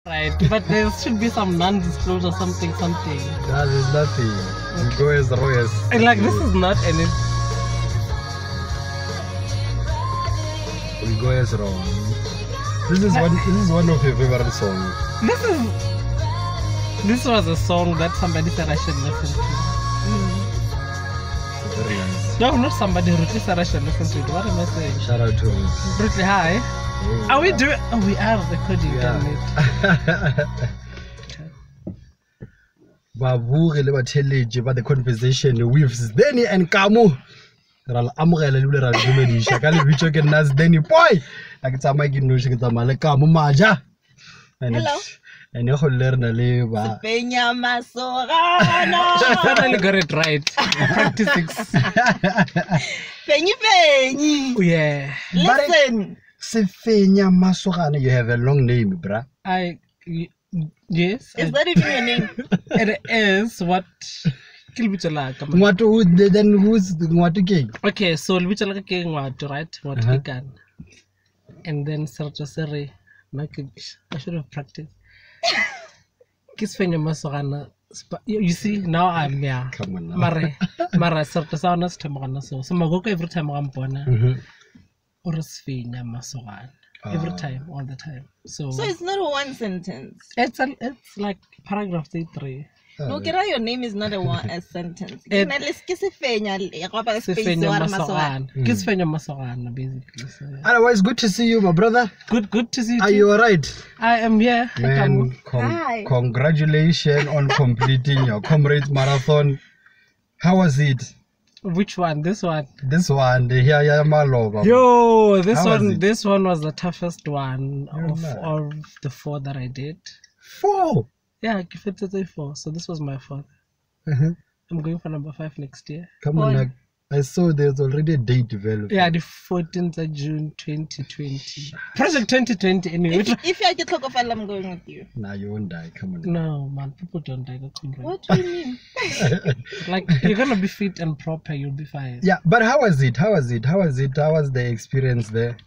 Right, but there should be some non-disclosure, something. That is nothing. You go as raw as. And like this is not any. We go as raw. This is one of your favorite songs. This was a song that somebody said I should listen to. Very nice. No, not somebody. Ruthie said I should listen to it. What am I saying? Shout out to Ruthie. Ruthie, hi. Hey, Are we doing? Oh, we are recording. Damn it. Babu le batheletse ba the conversation with Sdeni and Kamo. Ra la amogela le ra dumedisha ka le bitso ke nna Sdeni boy. A ke tsamaya ke no ke tsamaya le Kamo maja. Hello. And you learn a little bit. Sefenyamasogana. Finally got it right. Practicing. Fenyi. Yeah. Listen. Sefenyamasogana, you have a long name, bruh. Yes. Is that even your name? It is what. Then who's what king? Okay, so Libichala king what right? What Kekana. And then Sarjasere. I should have practiced. Sefenyamasogana. You see, now I'm here. Come on now. Mara Sarjasana Stamana so Magoko every time I'm born. Or Sefenyamasogana. Every time, all the time. So it's not one sentence. It's like paragraph 3. No, your name is not a sentence. Sefenyamasogana, basically. So, yeah. Otherwise, good to see you, my brother. Good to see you. Are you alright? I am here. Man, congratulations on completing your Comrades marathon. How was it? Which one? This one? This one, the here Malo. Yo, this one was the toughest one of the 4 that I did. 4? Yeah, give it to 4. So this was my 4th. I'm going for number 5 next year. Come on, I saw there's already a date developed. Yeah, the 14th of June 2020. Project 2020 anyway. If I get talk of I'm going with you. Nah, you won't die. Come on. No, man, people don't die. What do you mean? Like, you're gonna be fit and proper, you'll be fine. Yeah, but how was it? How was the experience there?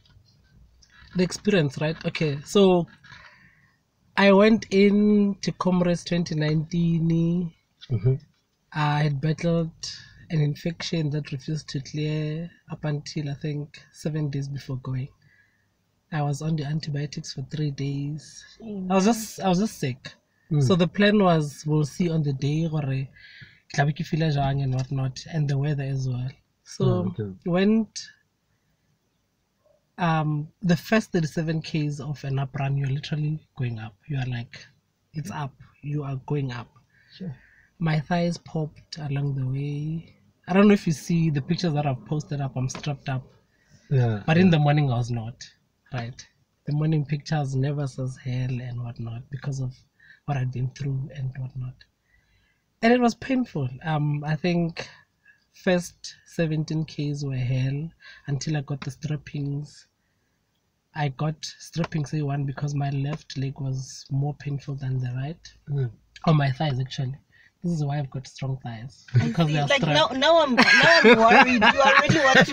The experience, right? Okay, so I went in to Comrades 2019. I had battled an infection that refused to clear up until I think 7 days before going. I was on the antibiotics for 3 days. I was just sick. So the plan was we'll see on the day and whatnot, and the weather as well. So went the first 37 Ks of an up run, you're literally going up. You are like, it's up. You are going up. Sure. My thighs popped along the way. I don't know if you see the pictures that I've posted up. I'm strapped up. Yeah. But in the morning I was not. Right. The morning pictures never says hell and whatnot because of what I'd been through and whatnot. And it was painful. I think first 17 Ks were hell until I got the strappings. I got strappings A1 because my left leg was more painful than the right. Or my thighs actually. This is why I've got strong thighs. Because they are like strapped. now I'm worried. You already want to.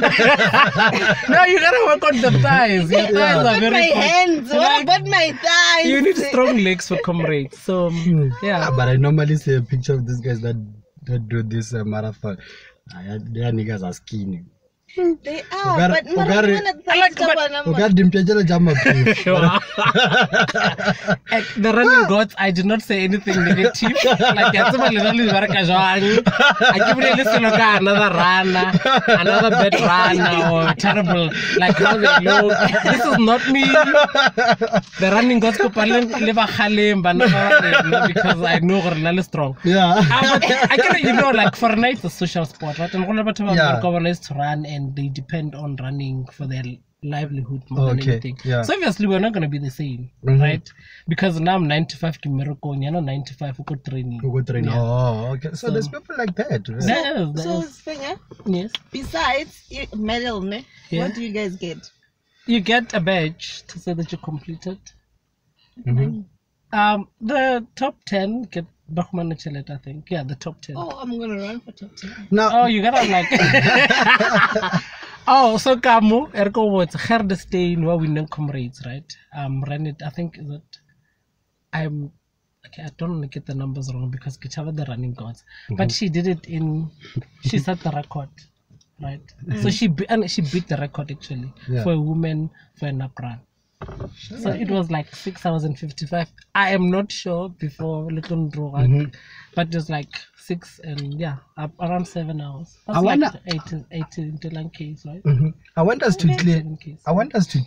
No, you gotta work on the thighs. Your thighs are very my hands. What about my thighs? You need strong legs for Comrades. So yeah. But I normally see a picture of these guys that do this marathon. Their niggas are skinny. They are, but not even at the running gods, I did not say anything negative. Like I give it a listen another runner, another bad runner, or terrible, like how they look. This is not me. The running gods go because I know we're strong. Yeah. I can, like for a night it's a social sport, right? And one is to run and they depend on running for their livelihood more than anything. Yeah. So obviously we're not going to be the same, right? Because now I'm 95 Kimeroko and you're not 95 who go training. Yeah. Oh, okay. So there's people like that. Right? So Spenga, yes. Besides medal, what do you guys get? You get a badge to say that you completed. The top 10 get Bachman Chelet, I think. Yeah, the top 10. Oh, I'm gonna run for top 10. No. Oh, you gotta like. Oh, so Kamo, Ergo was Sdeni where we know Comrades, right? Ran it, I think, is it? I'm okay. I don't want to get the numbers wrong because Kichava the running gods, but she did it in. She set the record, right? So she beat the record actually for a woman for an up run. So it was like 6 hours and 55. I am not sure before little draw, but it was like 6 and around 7 hours. That's like 18 K's, right? I want us to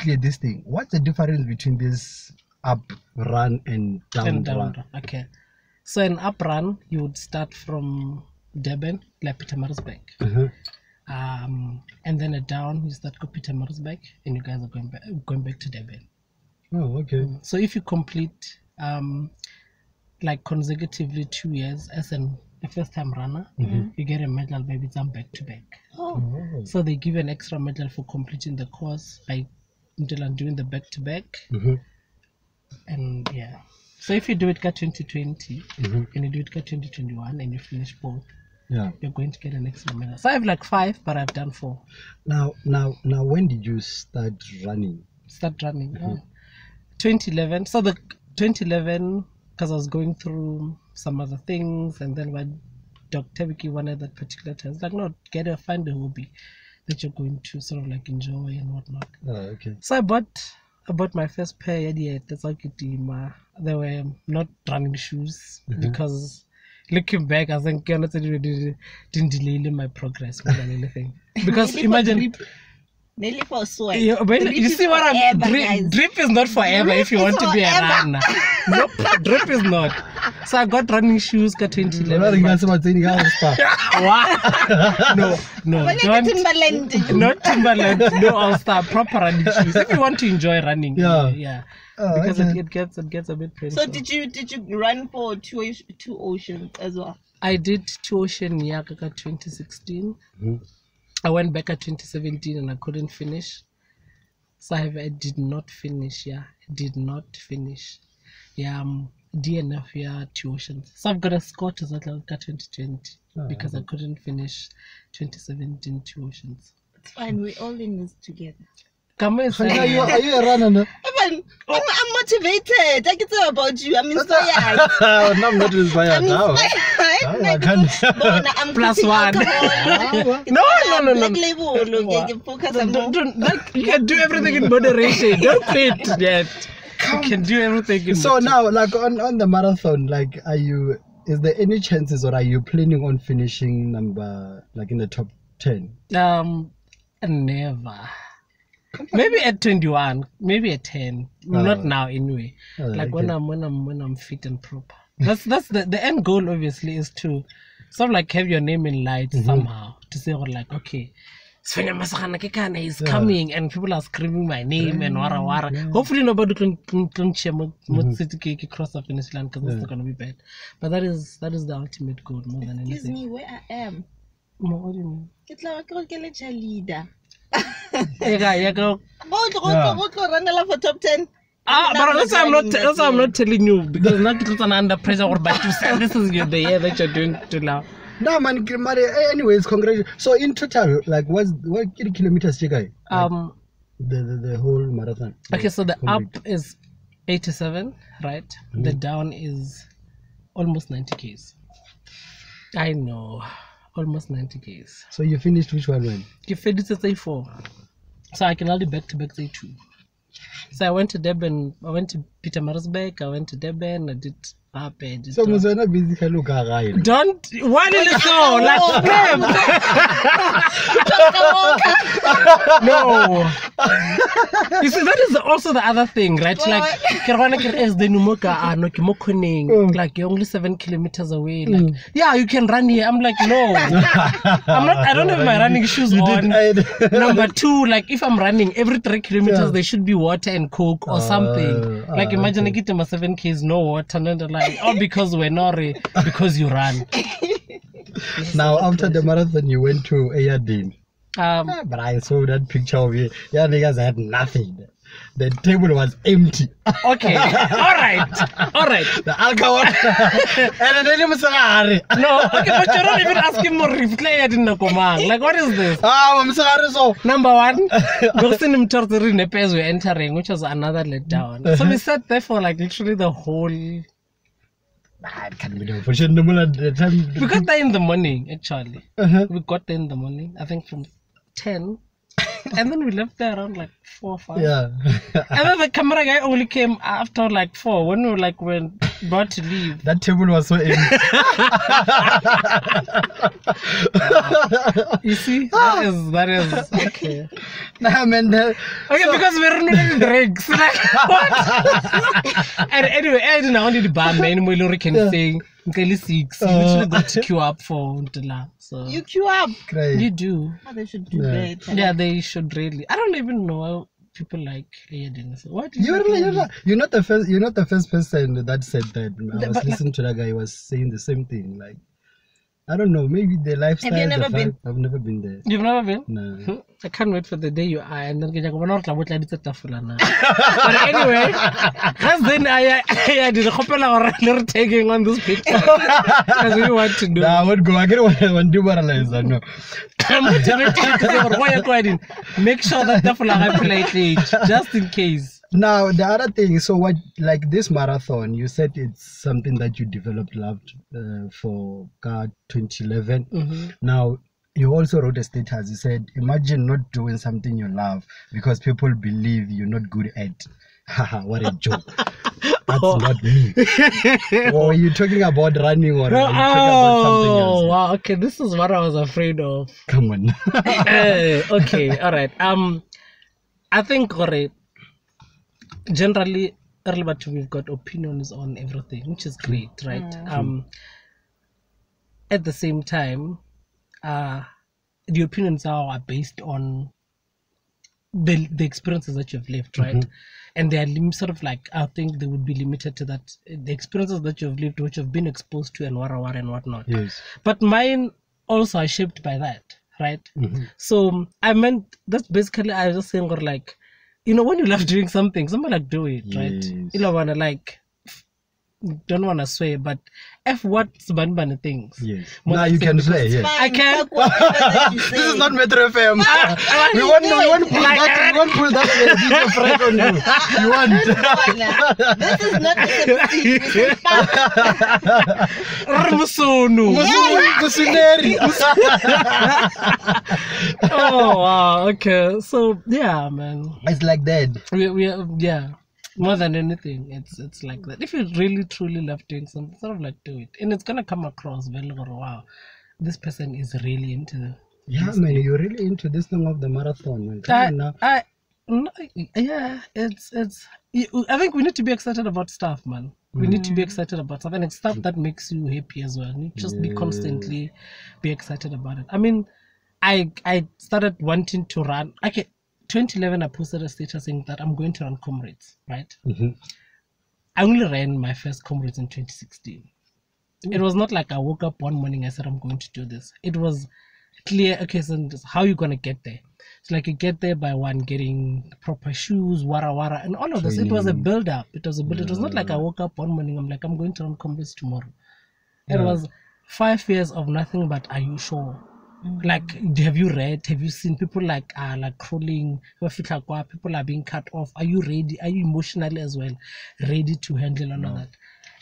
clear this thing. What's the difference between this up run and down run? Okay, so an up run you would start from Durban, like Pietermaritzburg. And then a down you start go Pietermaritzburg, and you guys are going back to Durban. Oh, okay. So if you complete like consecutively 2 years as a first time runner, you get a medal, maybe it's back to back. So they give an extra medal for completing the course by doing the back to back. And so if you do it 2020 and you do it 2021 and you finish both, you're going to get an extra medal. So I have like 5, but I've done 4. Now, when did you start running? 2011. So the 2011, because I was going through some other things, and then when Dr. Wiki wanted that particular time, it's like, no, find a hobby that you're going to sort of like enjoy and whatnot. Okay. So I bought my first pair. They were not running shoes because looking back, I think didn't delay my progress more than anything. Because imagine. Nearly for sweat. You see what I'm drip is not forever if you want to be a runner. Nope, drip is not. So I got running shoes 2011. No, not Timberland. No, I'll start proper running shoes if you want to enjoy running. Because it gets a bit painful. So did you run for two oceans as well? I did 2 ocean 2016. I went back at 2017 and I couldn't finish. So I did not finish. DNF 2 oceans. So I've got a score to that like 2020 because I couldn't finish 2017 2 oceans. It's fine. We're all in this together. Kamo is are you a runner? No? I'm motivated. I can tell about you. I'm inspired. No, I'm not inspired now. I'm +1. No. You can do everything in moderation. Don't quit yet. You can do everything in So now, like on the marathon, like, is there any chances, or are you planning on finishing in the top 10? Never. Maybe at 21, maybe at 10. Not now anyway. Like when I'm fit and proper. That's the end goal obviously is to sort of like have your name in lights somehow. To say like, okay, Sefenyamasogana Kekana is coming and people are screaming my name and wara. Hopefully nobody can share city cross the finish line because it's not gonna be bad. But that is the ultimate goal more than anything. Excuse me, where I am. What do you mean? It's like a leader. Go run for top 10. But that's why I'm not telling you because not because I'm under pressure or by you say this is the year that you're doing to now. No man, anyways, congratulations. So in total, like what kilometers you guys? The whole marathon. Okay, so the up is 87, right? The down is almost 90 Ks. I know. Almost 90 Ks. So you finished which one when? You finished at say 4. So I can only back to back say 2. So I went to Durban, I went to Pietermaritzburg, I went to Durban, I did up and so was not busy guy. Don't why did it so like them? No. You see, that is also the other thing, right? Like Sdeni like you're only 7 kilometers away. Like, yeah, you can run here. I'm like, no. I don't have my running shoes on. Number 2, like if I'm running every 3 kilometers there should be water and coke or something. Like imagine I get my 7 Ks, no water, and then like, oh, because we're not because you run. Now after the marathon you went to Ayadin. But I saw that picture of you. Yeah, niggas had nothing. the table was empty. Okay, all right. The alcohol. And then you No, okay, but you're not even asking more replay. I didn't know. Like, what is this? I'm sorry, so. Number one, Gostin Torturi Nepes were entering, which was another letdown. So we sat there for like literally the whole. I can't believe for sure. No more the time. We got there in the morning, actually. We got there in the morning, I think from 10. And then we left there around like 4 or 5. Yeah. And then the camera guy only came after like 4 when we were like about to leave. That table was so empty. You see, that is okay. Nah, man. Okay, so, because we're running drinks. Like, what? And anyway, I didn't want to ban me anymore. Lori can sing. Until 6. You literally got to queue up for Ntila. So you queue up. Great. You do. Oh, they should do that. Yeah, they should really. I don't even know how people like Aiden. So what? You're not the first. You're not the first person that said that. I was listening to that guy. He was saying the same thing. Like, I don't know. Maybe the lifestyle. Have you never been? I've never been there. You've never been? No. I can't wait for the day you are, and then get one out like what I did. But anyway, because then I did a couple of taking on this picture because we want to do. Nah, I would go. I get one do paralyze. No. I'm motivated to say, why you go ahead and make sure that the flag politely, just in case. Now the other thing, so what, like this marathon, you said it's something that you developed loved for 2011. Now you also wrote a status. You said, imagine not doing something you love because people believe you're not good at. Haha, what a joke. That's not me. Or are you talking about running or are you talking about something else? Wow, okay, this is what I was afraid of. Come on. Okay, all right. I think, all right, generally, we've got opinions on everything, which is great, right? At the same time, the opinions are based on the experiences that you've lived, right? And they are sort of like, I think they would be limited to that, the experiences that you've lived, which you've been exposed to and whatnot. Yes. But mine also are shaped by that, right? So I meant, that's basically, I was just saying, or like, you know, when you love doing something, someone like do it, right? Yes. You don't want to like, don't want to swear, but what's banban things. Yes. Now you can swear, yes. I can. This is not Metro FM. We want to pull that friend on you. You want. This is not Oh wow, okay. So yeah, man. It's like that. We yeah. More than anything, it's like that. If you really truly love doing something, sort of like do it, and it's gonna come across very wow, this person is really into. Yeah, man, you're really into this thing of the marathon, man. Yeah, it's. I think we need to be excited about stuff, man. We need to be excited about stuff, and it's stuff that makes you happy as well. You just be constantly be excited about it. I mean, I started wanting to run. Okay. 2011, I posted a status saying that I'm going to run Comrades, right? I only ran my first Comrades in 2016. It was not like I woke up one morning, I said, I'm going to do this. It was clear, okay, so how are you going to get there? It's like you get there by getting proper shoes, wara, and all of this. It was a build-up. It was not like I woke up one morning, I'm like, I'm going to run Comrades tomorrow. It was 5 years of nothing but, are you sure? Like, have you read? Have you seen people like crawling? People are being cut off. Are you ready? Are you emotionally as well ready to handle all of that?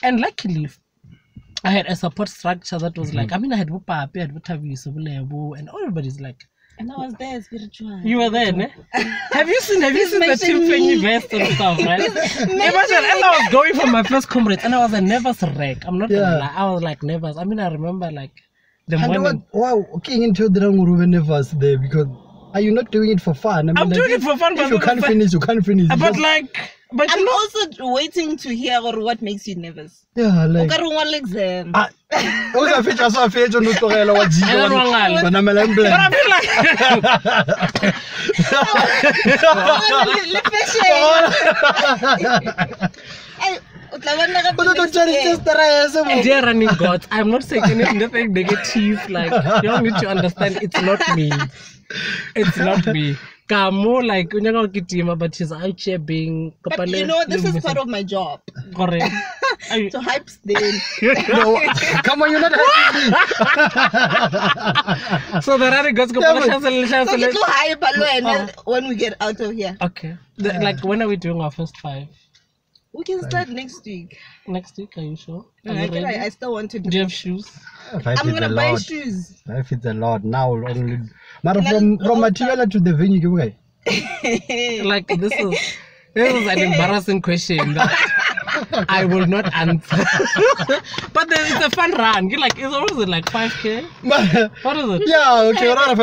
And luckily, I had a support structure that was like, I mean, I had Papi, I had and everybody's like. And I was there spiritual. You were there, ne? Have you seen the Tiffany vest and stuff, right? Imagine, and I was going for my first Comrades, and I was a nervous wreck. I'm not gonna lie, I was like nervous. I mean, I remember like. Wow, King into the nervous there because are you not doing it for fun? I mean, I'm doing it for fun, but you can't finish, you can't finish. But like, but I'm also waiting to hear what makes you nervous. Yeah, like. Exam. But I dear running gods, I'm not saying anything negative. Like, you all need to understand, it's not me. It's not me. Kamo, like, but she's out here being. But you know, this is part of my job. Correct. To hype Sdeni. No, come on, you're not happy. So the running goes go. So little hype when we get out of here. Okay. Like, when are we doing our first 5? We can start next week. Next week, are you sure? I still want to do. Do you have shoes? I'm gonna buy shoes. Life is a lot now. Only, but from Material to the venue, like this is an embarrassing question that I will not answer. But it's a fun run. Like, it's always like 5K. What is it? Yeah, okay. I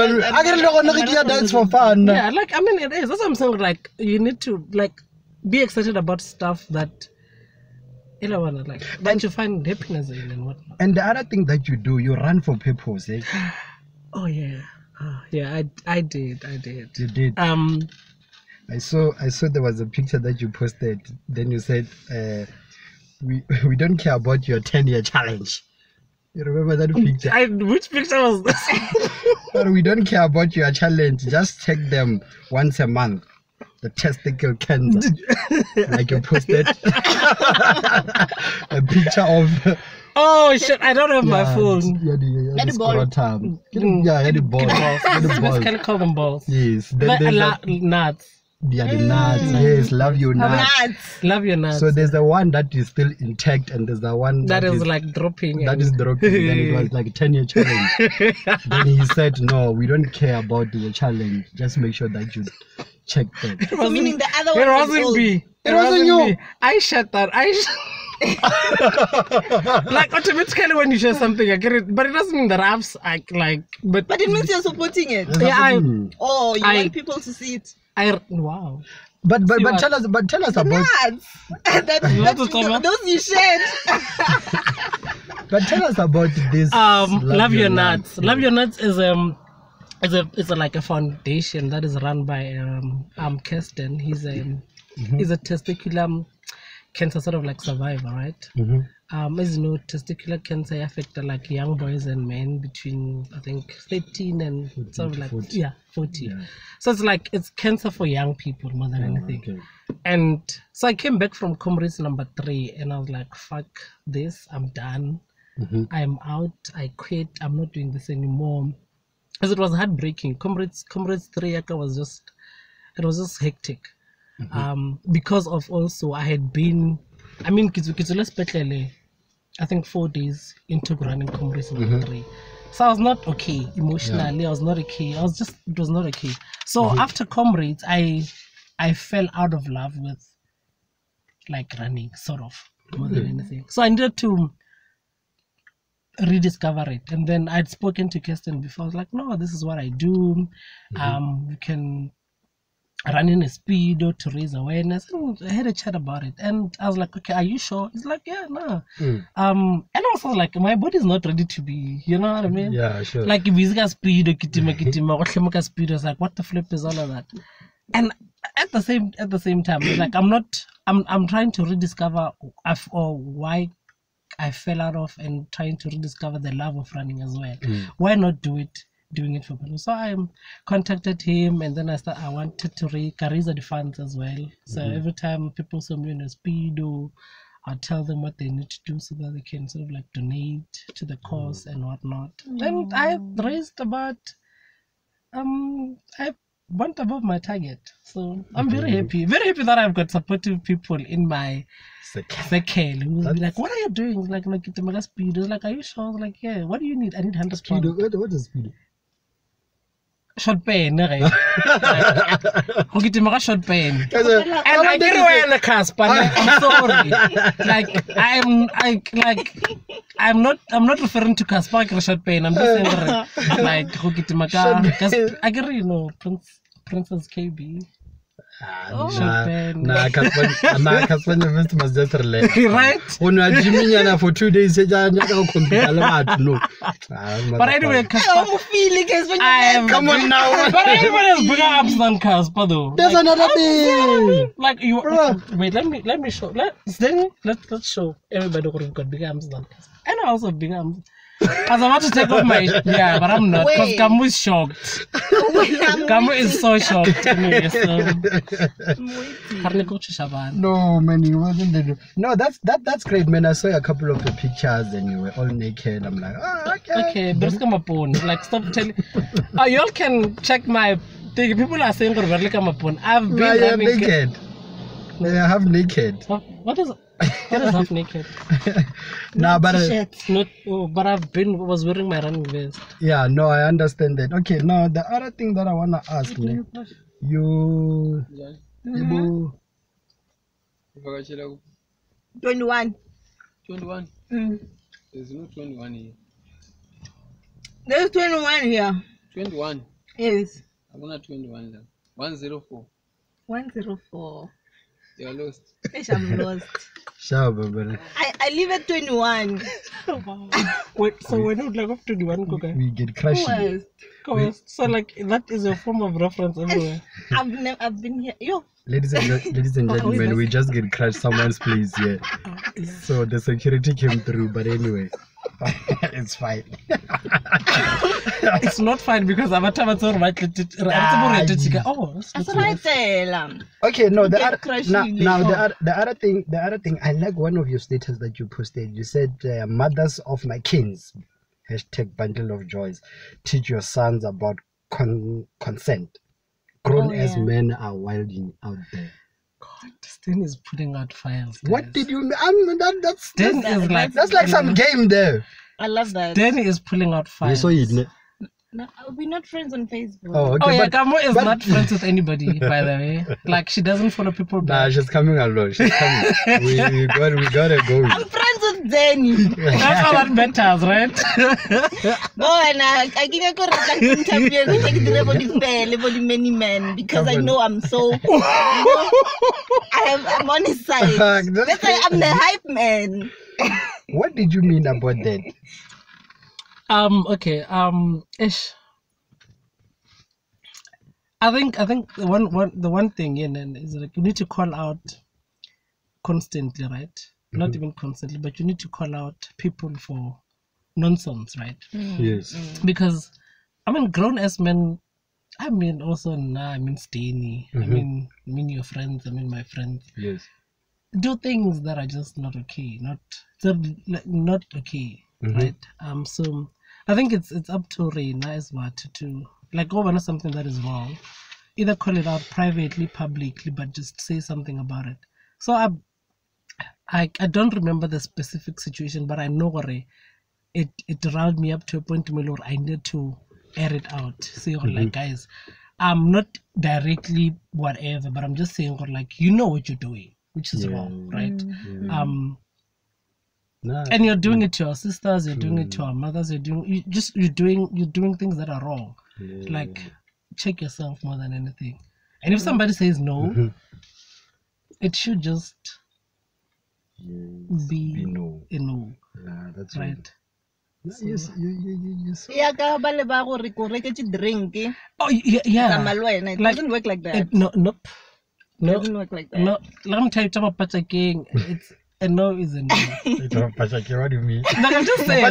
can dance for fun. Yeah, like, I mean, it is. That's what I'm saying. Like, you need to like be excited about stuff that you know, like that you find happiness in and whatnot. And the other thing that you do, you run for purpose, eh? Oh yeah. Yeah, I did. You did. I saw there was a picture that you posted. Then you said, we don't care about your 10-year challenge. You remember that picture? Which picture was this? But we don't care about your challenge. Just take them once a month. The testicle cancer. Like you posted a picture of. Oh shit! I don't have my phone. Yeah, the ball. Yeah, the balls. Let's kind of call them balls. Yes. Nuts. Yeah, the nuts. Yes, love your nuts. Love your nuts. So there's the one that is still intact, and there's the one that is like dropping. That is dropping. Then it was like a 10-year challenge. Then he said, "No, we don't care about the challenge. Just make sure that you check them." So meaning the other one. It wasn't me. It wasn't you. Me. I shut that. Like automatically when you share something, I get it, but it doesn't mean that I've like. But it means you're supporting it. Yeah, you want people to see it. Wow. But tell us about nuts. Those you shared. But tell us about this. Love Your Nuts. Love Your Nuts is it's like a foundation that is run by Kirsten. He's a testicular cancer sort of like survivor, right? As you know, testicular cancer affected like young boys and men between I think 13 and sort of like 40. Yeah. So it's cancer for young people more than anything. Okay. And so I came back from Comrades number 3 and I was like, fuck this, I'm done. I'm out, I quit, I'm not doing this anymore. Because it was heartbreaking. Comrades 3 was just hectic. Because of also I had been, I mean, I think 4 days into running Comrades number 3. So I was not okay emotionally. Yeah. I was not okay. It was not okay. So after Comrades, I fell out of love with like running, sort of more than anything. So I needed to rediscover it. And then I'd spoken to Kirsten before. I was like, no, this is what I do. You can run in a speedo to raise awareness. And I had a chat about it. And I was like, okay, are you sure? He's like, yeah, no. And also like my body's not ready to be, you know what I mean? Yeah, sure. Like if he's got speedo, speedo, it's like what the flip is all of that. And at the same time, it's like I'm trying to rediscover why I fell out of and trying to rediscover the love of running as well. Why not doing it for people? So I contacted him, and then I wanted to raise the funds as well. So every time people saw me in a speedo, I tell them what they need to do so that they can sort of like donate to the cause and whatnot. And I raised about I went above my target. So I'm very happy that I've got supportive people in my circle who will be like, what are you doing? Like it's speedo. Like, are you sure? I was like, yeah. What do you need? I need 100 pounds. What is speedo? Short pain, right? Short pain. And I get away in the cast, but I'm sorry. I'm not referring to Casper short pain. I'm just saying like I get Princess KB. Casper must just relate. Right? For 2 days, no. But anyway, come on now. But everybody has bigger abs than Casper, though. There's another thing. Like you. Wait, let me show. Let's show everybody who's got bigger arms than Casper. And I also have bigger arms. I was about to take off my yeah, but I'm not because Kamo is shocked. Kamo is so shocked to me. No, man, you wasn't there. No, that's great, man. I saw a couple of the pictures and you were all naked. I'm like, oh, okay. Okay, but like, stop telling. Oh, y'all can check my thing. People are saying I've been naked. Yeah, half naked. What is half naked? Nah, but but was wearing my running vest. Yeah, no, I understand that. Okay, now the other thing that I wanna ask you, you 21. 21. There's no 21 here. There's 21 here. 21. Yes. I'm not 21 now. 104. 104. You're lost. I'm lost. I live at 21. Wow. Wait, so we're not like of 21, Koga? We get crushed. So like that is a form of reference everywhere. I've been here. Yo. Ladies and gentlemen, we just get crushed someone's place here. So the security came through, but anyway. It's fine. It's not fine because I'm a right. Oh, that's right. Okay, no, the other thing, I like one of your status that you posted. You said, mothers of my kins, #bundle of joys, teach your sons about consent. Grown as men are wilding out there. God, Sdeni is putting out files. Guys. What did you? That's like some game there. I love that. Sdeni is pulling out files. So no, we're not friends on Facebook. Oh, okay. Oh yeah, Kamo is not friends with anybody, by the way. Like she doesn't follow people back. Nah, she's coming along. She's coming. we gotta go. I'm friends with Sdeni. That's how that matters, right? I can't go to many men because I know I'm so. I'm on his side. That's why I'm the hype man. What did you mean about that? Okay. Ish. I think the one thing is like you need to call out constantly, right? Mm-hmm. Not even constantly, but you need to call out people for nonsense, right? Yes. Because I mean, grown as men. I mean, also Sdeni. I mean your friends. I mean my friends. Yes. Do things that are just not okay. Not okay. Mm-hmm. Right. So I think it's up to Reina as well to like go on something that is wrong, either call it out privately, publicly, but just say something about it. So I don't remember the specific situation, but I know it riled me up to a point where I need to air it out. Say like, guys, I'm not directly whatever, but I'm just saying like, you know what you're doing, which is wrong, right? And you're doing it to your sisters, you're doing it to our mothers, you're doing things that are wrong. Like check yourself more than anything. And if somebody says no, it should just be no. That's right. So, yes, you drink. Oh yeah. It doesn't work like that. Nope. It doesn't work like that. No, let me tell you about it's a no is a no. What do you mean? No, I'm just saying.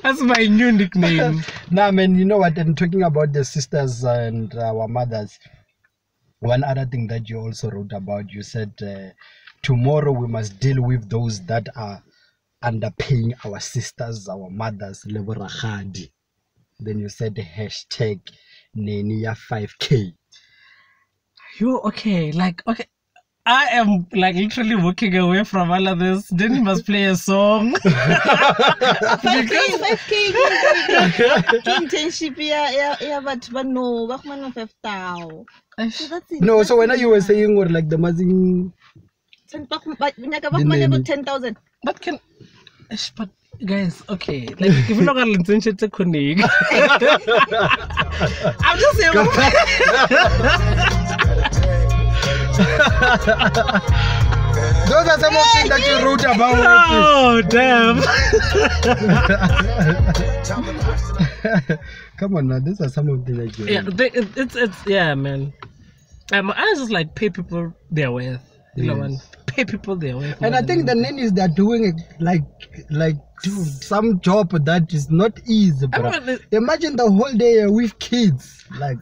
That's my new nickname. Nah, man, you know what? And talking about the sisters and our mothers, one other thing that you also wrote about, you said, tomorrow we must deal with those that are underpaying our sisters, our mothers. Then you said the hashtag Nenia 5K. Okay. I am like literally walking away from all of this. Then you must play a song. 5K. Internship, yeah, but no, Bachman 5,000. No, so when you were saying or like the mazing 10,000. But guys, okay, like if you're not gonna listen to Konig, I'm just saying. Those are some of the things that you wrote about. Oh damn! Come on now, these are some of the things that you it's yeah, man. I just like pay people their worth. You know, and pay people their worth. And I think the nannies, they're doing it like some job that is not easy, bro. Imagine the whole day with kids. Like,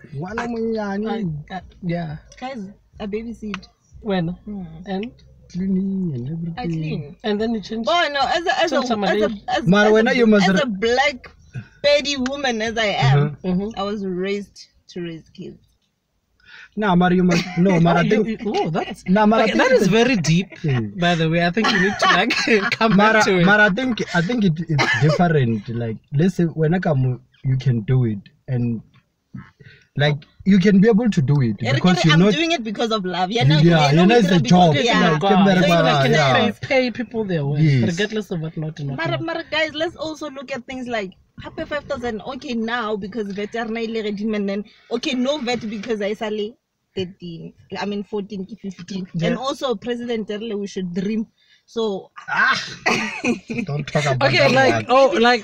yeah. Guys, I babysit. When? And? Cleaning and everything. I clean. And then you change. Oh no, as a black petty woman as I am, I was raised to raise kids. No, Mara, you must. No, Mara, that's. No, Mara, okay, that is very deep. By the way, I think you need to like come back to it. Mara, I think it's different. Like, let's say when I come, you can do it, and like you can be able to do it because I'm doing it because of love. You know, it's a job. Yeah. So pay people their worth, regardless of what not. Mara, guys, let's also look at things like. Happy 5,000. Okay, now because veterinary redeem and then okay, no vet because I sally 13. I mean 14, 15, and also President we should dream. So don't talk about okay, like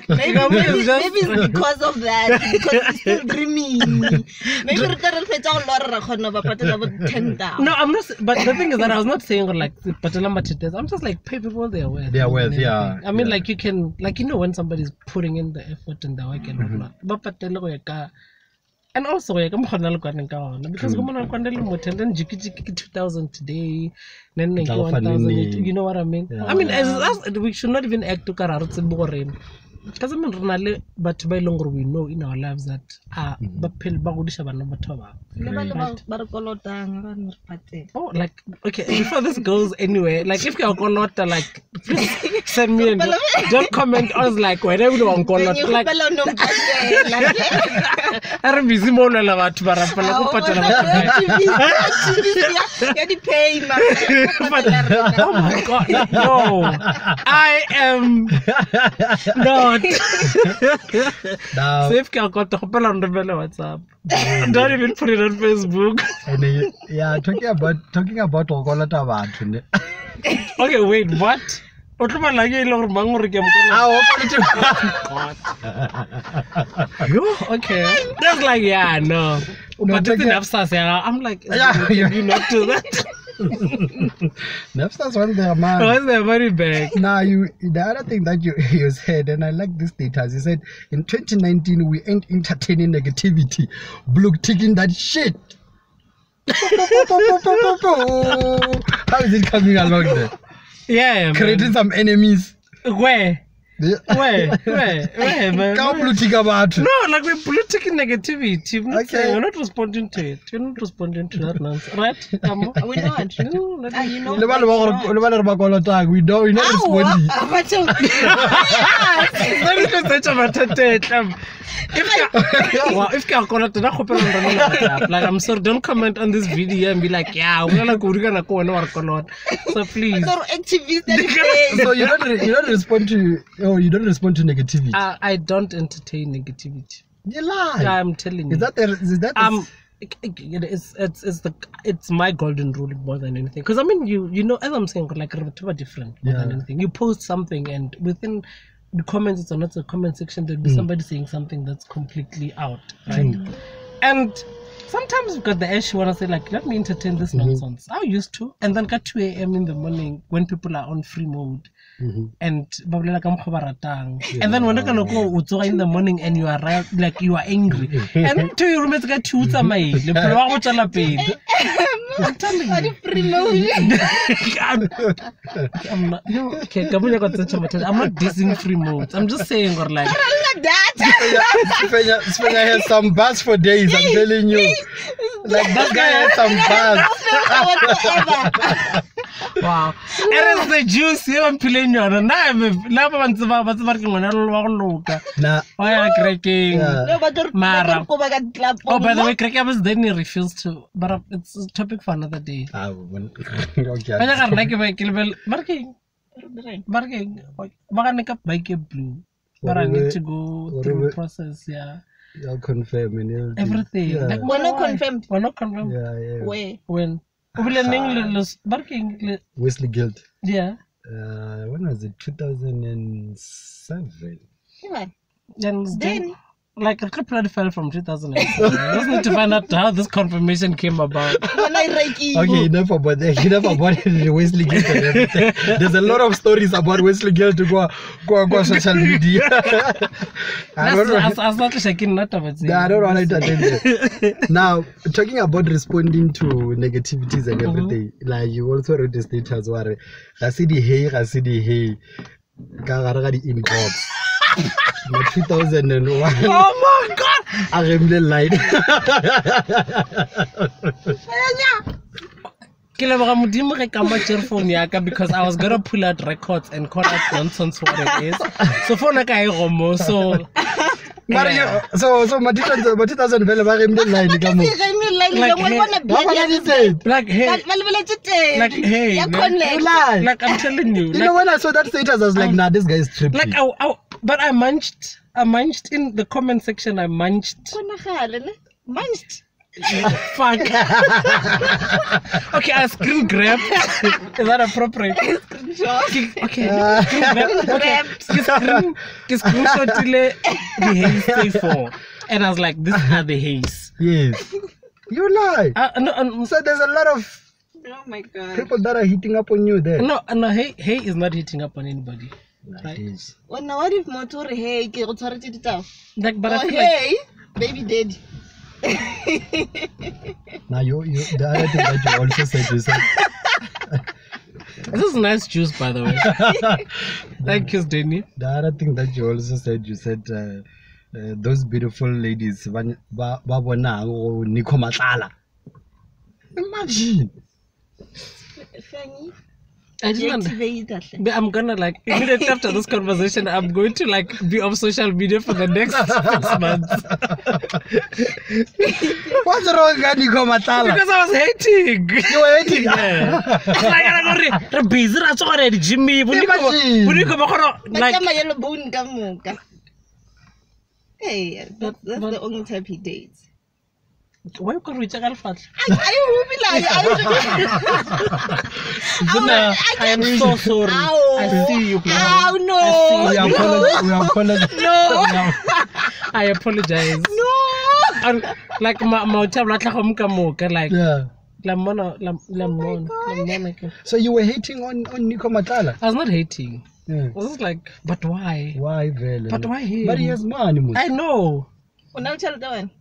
maybe it's because of that because I'm still dreaming. Maybe no, I'm not. But the thing is that I was not saying like I'm just like pay people their worth. Their worth, yeah. I mean, like you can, like you know, when somebody's putting in the effort and the work and whatnot. And also, because and then 2,000 today, then 1,000. You know what I mean? Yeah. I mean, as we should not even act to Kararutse boring. Because I mean, but by longer we know in our lives that oh, like okay, before this goes anywhere, like if you're Kolota, like please send me and don't comment us like whenever you want Kolota, like I'm busy more than about oh my god, no, I am not. Now, Safe can got to hopper on the WhatsApp. Don't even put it on Facebook. And yeah, talking about Ogolata. Okay, wait, what? Okay. That's like yeah, no. But it's enough, I'm like, you not do that. Napsters on their man. Oh, they're very big. Now the other thing that you said, and I like this data, you said in 2019 we ain't entertaining negativity, blue ticking that shit. How is it coming along there? Yeah, creating some enemies. Where? Where, man? No, like we're politicking negativity. We're not responding to it. We're not responding to that nonsense, right? Kamo? We're not. You know. We're not responding. If like I'm sorry, don't comment on this video and be like, yeah, we're gonna go and work on it. So please. So you don't respond to negativity. I don't entertain negativity. You lie. I'm telling you. It's my golden rule more than anything. Because I mean, you know, as I'm saying, like different more than anything. You post something and within the comments, it's not a comment section, there'll be somebody saying something that's completely out, right? And sometimes you've got the edge, you want to say like, let me entertain this nonsense. I used to, and then at 2 a.m. in the morning when people are on free mode, and and then when they go in the morning and you are right, like you are angry, and then to your room it's got two I'm telling you. I'm not. No, okay. I'm not dissing free modes. I'm just saying, or like. Sfenya has some buzz for days. I'm telling you. Like that guy has some buzz. Wow. It is the juice you are playing. Now I'm working on a little why are cracking? Mara. Oh, by the way, cracking was Sdeni refused to. But it's a topic for another day. But I need to go through the process, yeah. You're confirming everything. Yeah. Like, we're not confirmed. We're not confirmed. Yeah. Where? When? Wesley Guild. Yeah. When was it? 2007. Yeah. Then like a clip file from 2008. I just need to find out how this confirmation came about. Okay, enough about the Wesley Guild and everything. There's a lot of stories about Wesley Guild to go social media. I don't want to entertain it. Now, talking about responding to negativities and everything, like you also wrote the status where I see the hey, inbox. 2001. Oh my God! I remember light. Because I was gonna pull out records and call out nonsense what it is. So for like I Romo, so so my 2000 vele ba remember line Kamo. Like hey, like I'm telling you. You know when I saw that status I was like, nah, this guy is trippy. Like but I munched in the comment section. I munched. Fuck. Okay, I screen grabbed. Is that appropriate? Okay. Screenshot the haze stay for. And I was like, this are the haze. Yes. You lie. No, so there's a lot of people that are hitting up on you there. No, hey is not hitting up on anybody. Right? Well, now what if motor hey like, but I feel hey, baby dead. Now the other thing that you also said, you said this is nice juice, by the way. Thank you, Sdeni. The other thing that you also said, you said those beautiful ladies imagine. I just want, I'm gonna like immediately after this conversation, I'm going to like be off social media for the next 6 months. What's wrong, Matala? Because I was hating. You were hating? Yeah. Like I got busy. That's already Jimmy. Hey, that's the only type he dates. Why you can't reach a girlfriend? I am so sorry. I see you. Oh no! I apologize. No! And like my child, like yeah. So you were hating on Nico Matala? I was not hating. Yeah. I was just like, but why? Why, Vele? But why him? But he has money. I know. Well, now tell the one.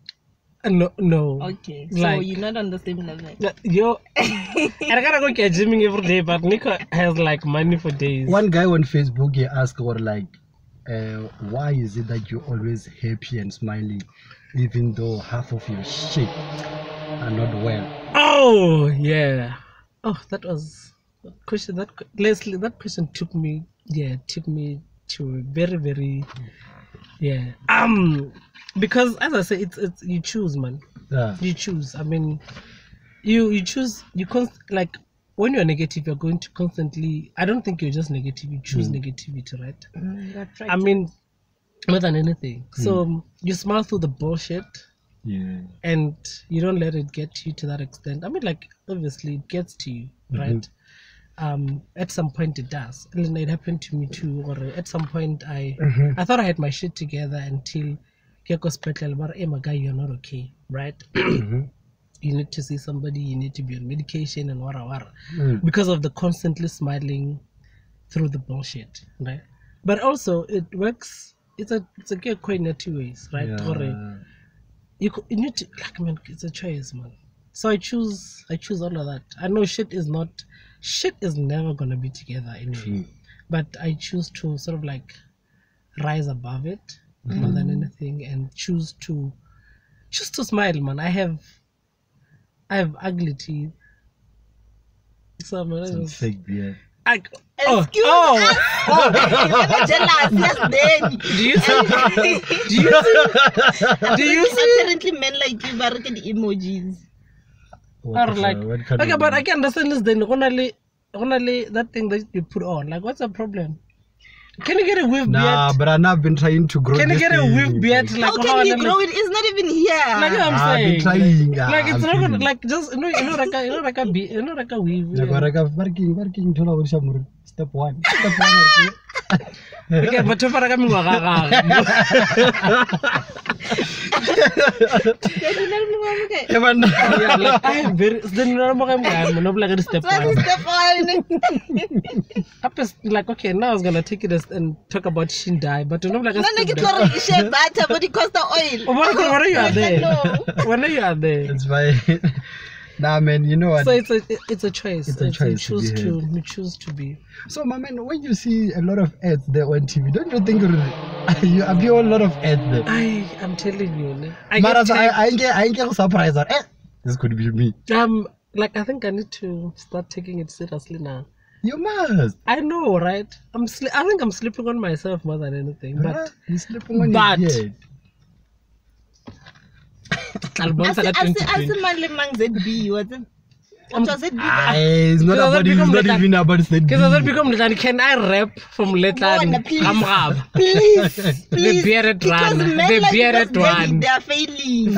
No. Okay, so like, you're not on the same level. Yo, I gotta go get gymming every day, but Nico has like money for days. One guy on Facebook, he asked, or like, why is it that you're always happy and smiling, even though half of your shit are not well? Oh yeah. Oh, that was a question. Leslie, that question took me to a very, very, yeah. Because as I say, it's you choose, man. Yeah. You choose. I mean, you choose. Like when you're negative, you're going to constantly. I don't think you're just negative. You choose negativity, right? That's right. I mean, more than anything. So you smile through the bullshit. Yeah. And you don't let it get to you to that extent. I mean, like obviously it gets to you, right? At some point it does. And it happened to me too. Or at some point I thought I had my shit together until. Hey, my guy, you're not okay, right? You need to see somebody, you need to be on medication and wara because of the constantly smiling through the bullshit, right? But also it works. It's a good coin in 2 ways, right? Yeah. Or you need to, like, man, it's a choice, man. So I choose all of that. I know shit is never gonna be together anyway, but I choose to sort of like rise above it. More than anything, and choose to smile, man. I have ugly teeth. Some fake beard. Excuse me. You're jealous. Yes, Sdeni. Do you see? Apparently, men like you but the emojis. Or like, okay, but I can understand this. Then only that thing that you put on. Like, what's the problem? Can you get a whip beard? Nah, but I've been trying to grow. Can you get a whip beard? Like, how can you grow it? It's not even here. Like I'm saying. I've been trying. Like it's not gonna, like just like a weave. Like barking. Step one. Okay, but to para kami ngwagaga. Yeah, man. Yeah, like I'm very. Then no more I'm no like step one. Like okay, now I was gonna take it and talk about Shindai, but no like. No, get share butter, but it costs the oil. What are you are there? When are you are there? It's fine. Nah, man, you know what? So it's a choice. It's a choice. You choose to be. So, my man, when you see a lot of ads there on TV, don't you think you appear a lot of ads there? I'm telling you, I get surprised that this could be me. Like I think I need to start taking it seriously now. You must. I know, right? I think I'm sleeping on myself more than anything. But you're sleeping on your head. As man le mang ZB was it? What was it? It's not about it. It's not even about ZB. Because I become Letlan. Can I rap from Letlan? Please. The bearded one. The bearded one. They are failing.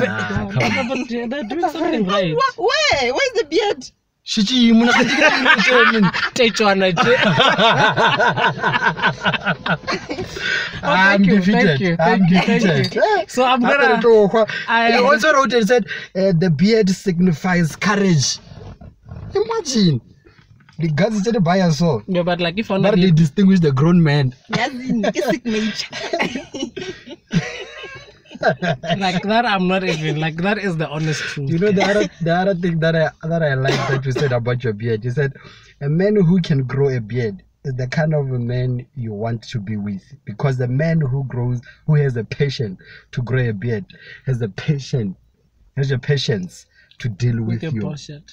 They're doing something right. Where? Where's the beard? Shichi, I'm defeated. Thank you. So I'm gonna. He also wrote and said the beard signifies courage. Imagine the guys said by us so. Yeah, but like if but they distinguish the grown man. Like that, I'm not even like that is the honest truth. You know the other thing that I like that you said about your beard. You said a man who can grow a beard is the kind of a man you want to be with, because the man who has a passion to grow a beard has the patience to deal with your bullshit.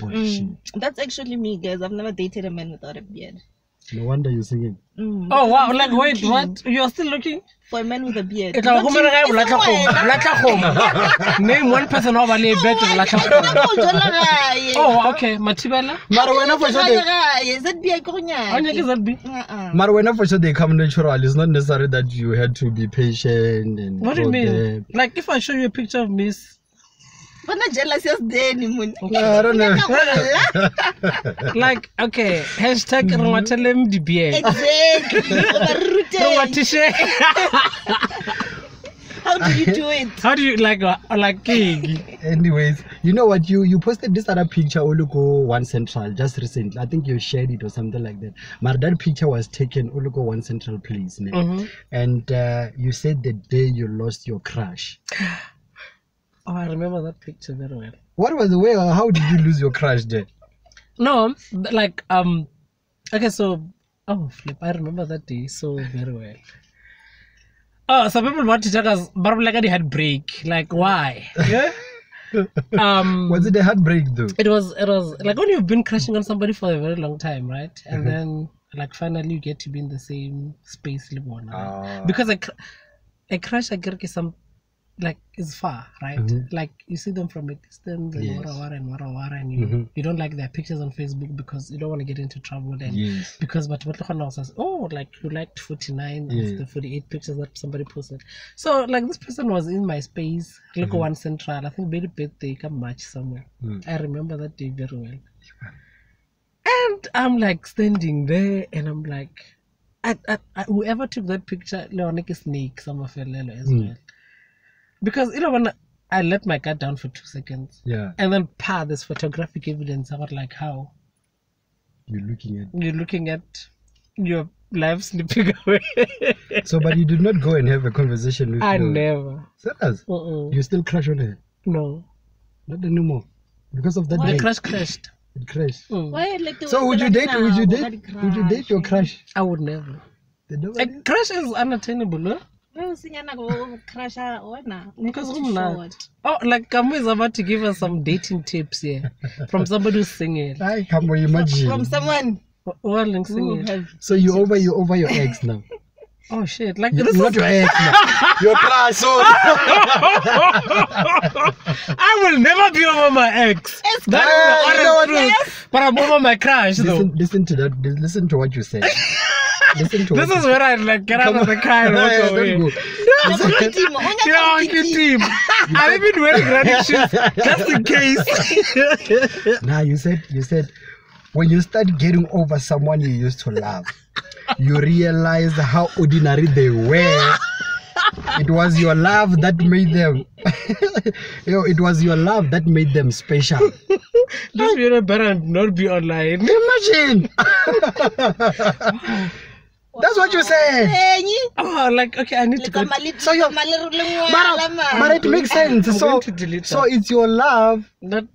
That's actually me, guys. I've never dated a man without a beard. No wonder you're singing. Oh wow! Like wait, what? You're still looking for a man with a beard? Name one person over there better. Oh, okay. Matibela. Marwena for sure. Marwena for sure they come natural. It's not necessary that you had to be patient and. What do you mean? Like if I show you a picture of Miss. But not jealous as Sdeni. I don't know. Like okay, hashtag Rwatelem the beard. Exactly. How do you do it? How do you like king? Anyways, you know what? You posted this other picture Oluko One Central just recently. I think you shared it or something like that. But that picture was taken Oluko One Central place, and you said the day you lost your crush. Oh, I remember that picture very well. What was the way? How did you lose your crush there? No, like okay, so flip, I remember that day so very well. Oh, some people want to tell us, but like I had break. Like why? Yeah. Was it a heartbreak though? It was like when you've been crushing on somebody for a very long time, right? And then like finally you get to be in the same space, because a crush I get some. Like is far, right? Like you see them from a distance and and you don't like their pictures on Facebook because you don't want to get into trouble and because but says, oh, like you liked 49 of the 48 pictures that somebody posted. So like this person was in my space, look One Central, I think very birthday come match somewhere. I remember that day very well. And I'm like standing there and I'm like I whoever took that picture, Leonik is snake, some of as well. Because when I let my cat down for 2 seconds, and then there's photographic evidence about like how you're looking at your life slipping away. So, but you did not go and have a conversation with her? Never. Serious? You still crush on her? No, not anymore. Because of that. The crush crashed. It crashed. Why, like, so would you date your crush? I would never. A crush is unattainable, huh? Because like Kamo is about to give us some dating tips here from somebody who's singing. Kamo, imagine. From someone singing. So you over your ex now? Oh shit! Like this not your ex now. Your crush. So I will never be over my ex. That is the honest truth. But I'm over my crush though. Listen to that. Listen to what you said. This is where I like get out of the car and walk away. Team. I've been wearing running shoes just in case. Now you said when you start getting over someone you used to love, you realized how ordinary they were. It was your love that made them. It was your love that made them special. This video better not be online. Imagine. That's what you said. Oh, like okay, I need to go. So but it makes sense. I'm So going to delete so that. it's your love That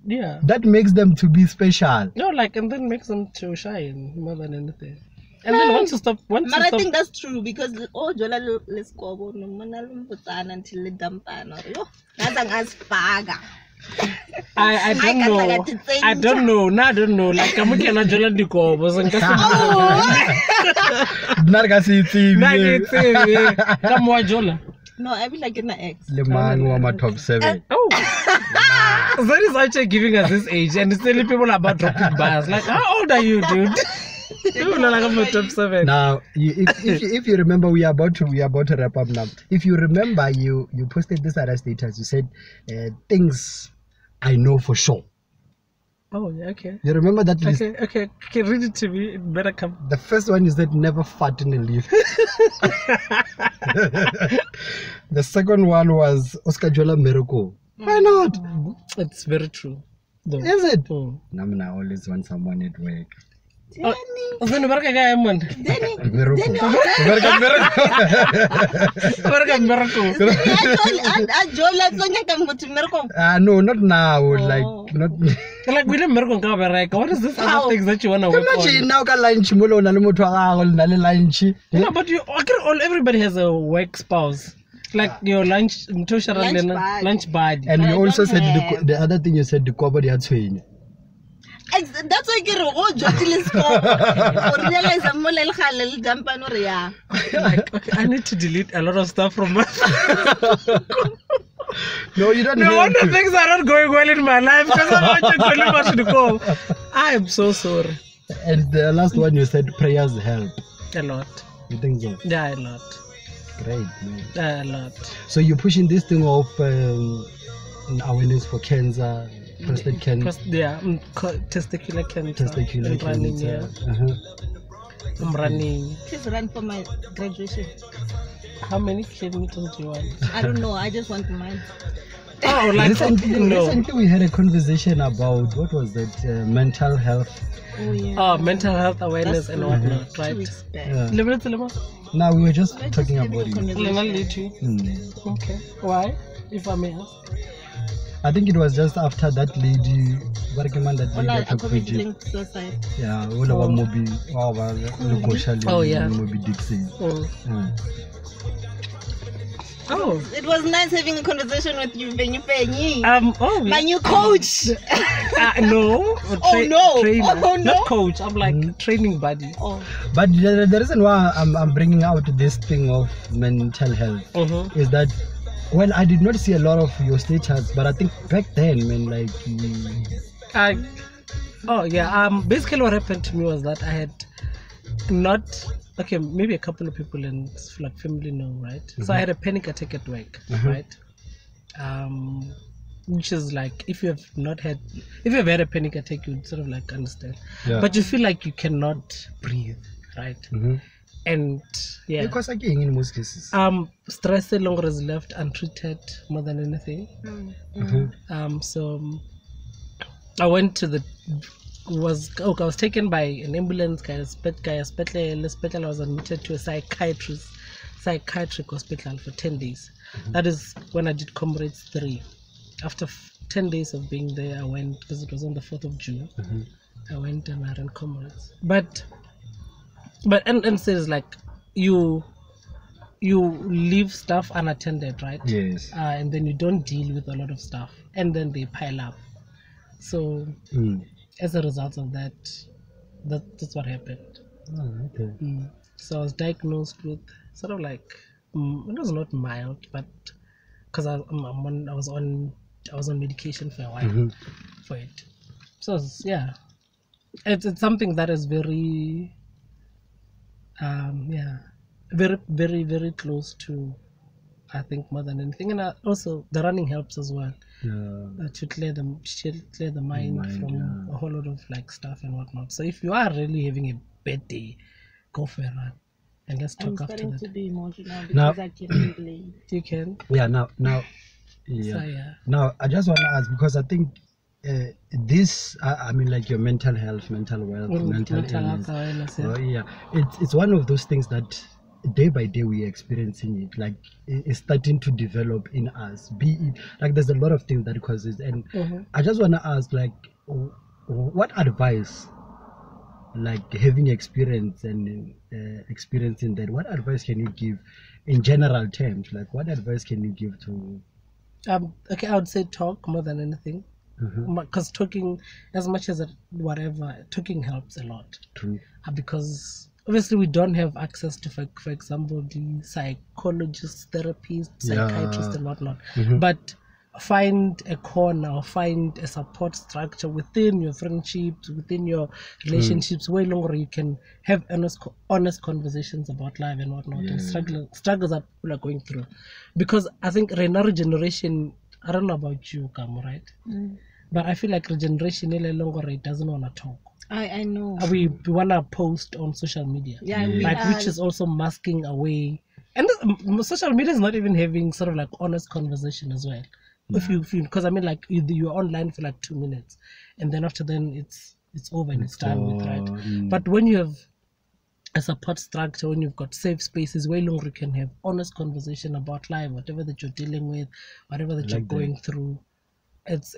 that makes them to be special. no, like and then makes them to shine more than anything. And then once you stop, But I think that's true because jola let's go no mona lumbutana until the dampana. Yo, as faga. I don't know. I don't know. Now I don't know. Like I'm gonna jola diko wasn't Come on, jola. No, I be like in the X. Le man wa ma top 7. Oh, that is actually giving us this age and it's telling people about dropping bars. Like, how old are you, dude? People are like I'm top 7. Now, if you remember, we are about to wrap up now. If you remember, you posted this other status. You said things I know for sure. Oh yeah, okay. You remember that list? Okay. Read it to me. It better come. The first one is that never fart in a leaf. The second one was Oscar Jola Miracle. Why not? It's very true. Though. Is it? Oh. I always want someone at work. Then work again, man. Miracle. No, not now. Like not. Like we didn't work on like what is this other things that you wanna work Imagine on? now ka lunch mo lo na le motho a gago na le lunch. No, but everybody has a work spouse. Like your lunch buddy. And you also said the other thing you said the cover the tshwenye. That's why I get a telescope. Realize I'm more like a dampan or yeah. Like, okay, I need to delete a lot of stuff from my No, you don't. No wonder things are not going well in my life because I'm watching much to go. I am so sorry. And the last one you said prayers help. A lot. You think so? Yeah, a lot. Great, man. A lot. So you're pushing this thing of awareness for cancer, prostate cancer. Testicular cancer. Testicular I'm running, cancer. yeah. I'm running. Please run for my graduation. How many kilometers do you want? I don't know. I just want mine. Oh, like recently we had a conversation about what was that mental health. Oh yeah. Oh, mental health awareness and whatnot, right? Yeah. Now we were just talking about it. Okay. Why? If I may ask. I think it was just after that lady. Yeah, Moby Dixon. Oh, it was nice having a conversation with you, Penny. My new coach. No. Trainer. Oh no. Not coach. I'm like training buddy. Oh. But the reason why I'm bringing out this thing of mental health is that, well, I did not see a lot of your status, but I think back then, man, like. Basically, what happened to me was that I had not. Okay, maybe a couple of people in like family know, right? So I had a panic attack at work, right? Which is like if you've had a panic attack, you'd sort of like understand. Yeah. But you feel like you cannot breathe, right? And yeah, because again, in most cases, stress longer is left untreated more than anything. So I went to I was taken by an ambulance hospital. I was admitted to a psychiatric hospital for 10 days. That is when I did Comrades 3. After 10 days of being there, I went, because it was on the 4th of June. I went and I ran Comrades. But says like you leave stuff unattended, right? Yes. And then you don't deal with a lot of stuff, and then they pile up. So as a result of that's what happened. So I was diagnosed with sort of like it was not mild, but because I was on medication for a while for it. So yeah, it's something that is very very very very close to, I think, more than anything, and also the running helps as well. To clear the mind from a whole lot of like stuff and whatnot. So if you are really having a bad day, go for a run and let's I'm talk after starting that. to be emotional because Now- I can relate. You can. Yeah, now, So yeah. Now, I just want to ask, because I think this, I mean, like your mental health, mental wealth, mental illness. awareness, yeah. Oh, yeah, it's one of those things that day by day we're experiencing it. Like it's starting to develop in us. Be it like there's a lot of things that causes, and I just want to ask, like, what advice, like having experience and experiencing that, what advice can you give in general terms? Like, what advice can you give to? Okay, I would say talk more than anything, because talking, as much as whatever, talking helps a lot. True. Because obviously we don't have access to, for example, the psychologists, therapists, psychiatrists, and whatnot. But find a corner or find a support structure within your friendships, within your relationships, way longer you can have honest conversations about life and whatnot, and struggles that people are going through. Because I think right now regeneration, I don't know about you, Kamo, right? But I feel like regeneration any longer it doesn't want to talk. I know. We want to post on social media, Yeah, which is also masking away. And social media is not even having sort of like honest conversation as well. If you feel, because I mean, like you're online for like 2 minutes, and then after then it's over and it's done with, right? But when you have a support structure, when you've got safe spaces, way longer you can have honest conversation about life, whatever that you're dealing with, whatever that you're going through. It's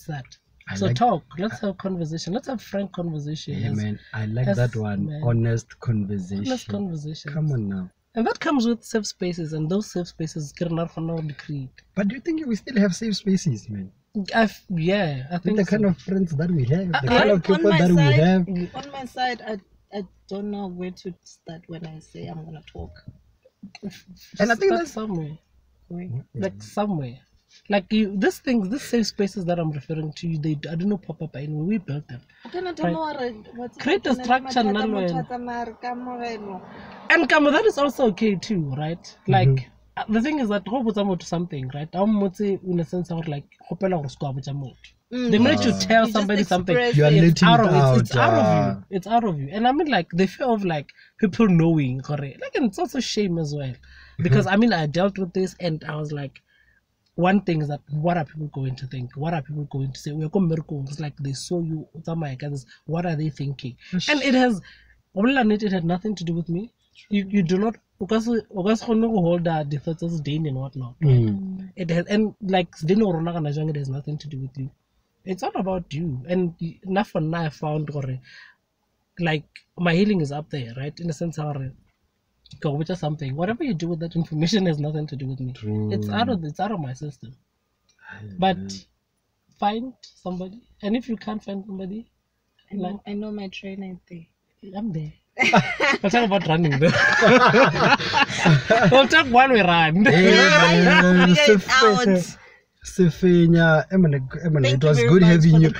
that. So talk. Let's have conversation. Let's have frank conversation. Yeah, man. I like that one. Man. Honest conversation. Honest conversation. Come on now. And that comes with safe spaces, and those safe spaces can not for now be created. But do you think we still have safe spaces, man? I think With the so. kind of friends that we have, the kind of people that we have. On my side, I don't know where to start when I say I'm gonna talk. And I think Start that's somewhere. Like somewhere. Like these safe spaces that I'm referring to, I don't know, pop up anywhere. We built them. Create a structure, and Kamo, that is also okay too, right? Like the thing is that to something, right? I'm in a sense of like the minute you tell somebody something, You are letting it's out of out, it's out of you. It's out of you. And I mean, like the fear of like people knowing, correct? Like, and it's also shame as well, because I mean, I dealt with this, and I was like, one thing is that what are people going to think? What are people going to say? We're going it's like they saw you. What are they thinking? And it had nothing to do with me. You do not because hold the thoughts as Sdeni and whatnot. It has, and like Sdeni or it has nothing to do with you. It's all about you. And enough for now I found like my healing is up there, right? In a sense go with something. Whatever you do with that information has nothing to do with me. True. It's out of my system. But find somebody, and if you can't find somebody, I know my trainer is there. I'm there. We'll talk about running though. We'll talk while we run. Sefenya, it was good having you.